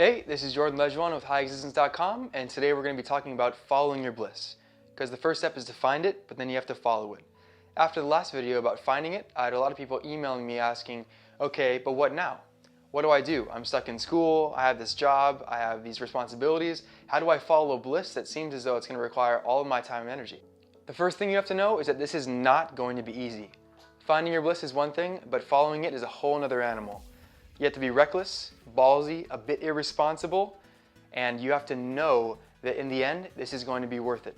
Hey, this is Jordan Lejuan with HighExistence.com, and today we're going to be talking about following your bliss. Because the first step is to find it, but then you have to follow it. After the last video about finding it, I had a lot of people emailing me asking, okay, but what now? What do I do? I'm stuck in school, I have this job, I have these responsibilities. How do I follow bliss that seems as though it's going to require all of my time and energy? The first thing you have to know is that this is not going to be easy. Finding your bliss is one thing, but following it is a whole other animal. You have to be reckless, ballsy, a bit irresponsible, and you have to know that in the end, this is going to be worth it.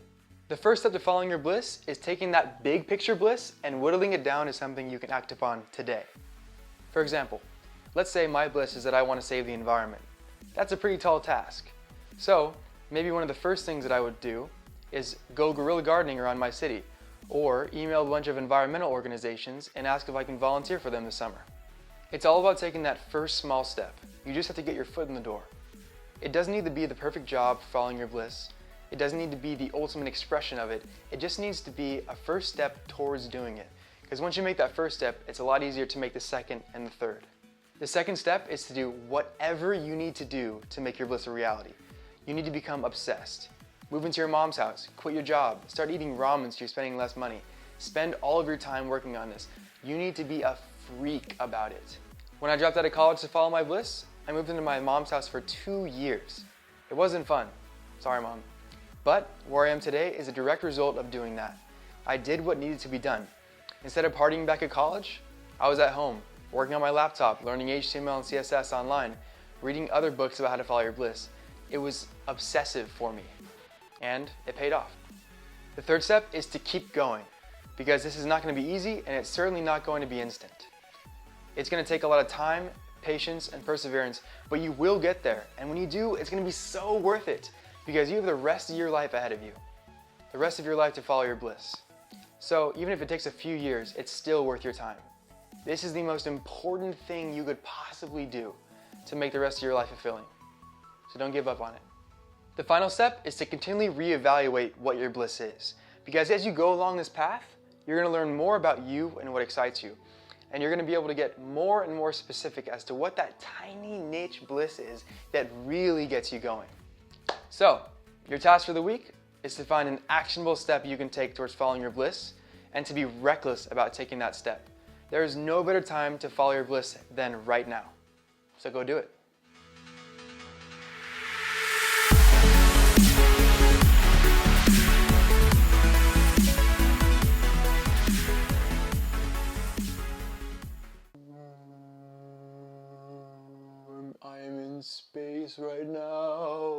The first step to following your bliss is taking that big picture bliss and whittling it down to something you can act upon today. For example, let's say my bliss is that I want to save the environment. That's a pretty tall task. So maybe one of the first things that I would do is go guerrilla gardening around my city, or email a bunch of environmental organizations and ask if I can volunteer for them this summer. It's all about taking that first small step. You just have to get your foot in the door. It doesn't need to be the perfect job for following your bliss. It doesn't need to be the ultimate expression of it. It just needs to be a first step towards doing it. Because once you make that first step, it's a lot easier to make the second and the third. The second step is to do whatever you need to do to make your bliss a reality. You need to become obsessed. Move into your mom's house, quit your job, start eating ramen so you're spending less money. Spend all of your time working on this. You need to be a freak about it. When I dropped out of college to follow my bliss, I moved into my mom's house for 2 years. It wasn't fun. Sorry, Mom. But where I am today is a direct result of doing that. I did what needed to be done. Instead of partying back at college, I was at home, working on my laptop, learning HTML and CSS online, reading other books about how to follow your bliss. It was obsessive for me, and it paid off. The third step is to keep going, because this is not going to be easy, and it's certainly not going to be instant. It's going to take a lot of time, patience, and perseverance, but you will get there. And when you do, it's going to be so worth it because you have the rest of your life ahead of you. The rest of your life to follow your bliss. So even if it takes a few years, it's still worth your time. This is the most important thing you could possibly do to make the rest of your life fulfilling. So don't give up on it. The final step is to continually reevaluate what your bliss is. Because as you go along this path, you're going to learn more about you and what excites you. And you're going to be able to get more and more specific as to what that tiny niche bliss is that really gets you going. So, your task for the week is to find an actionable step you can take towards following your bliss and to be reckless about taking that step. There is no better time to follow your bliss than right now. So go do it. I'm in space right now.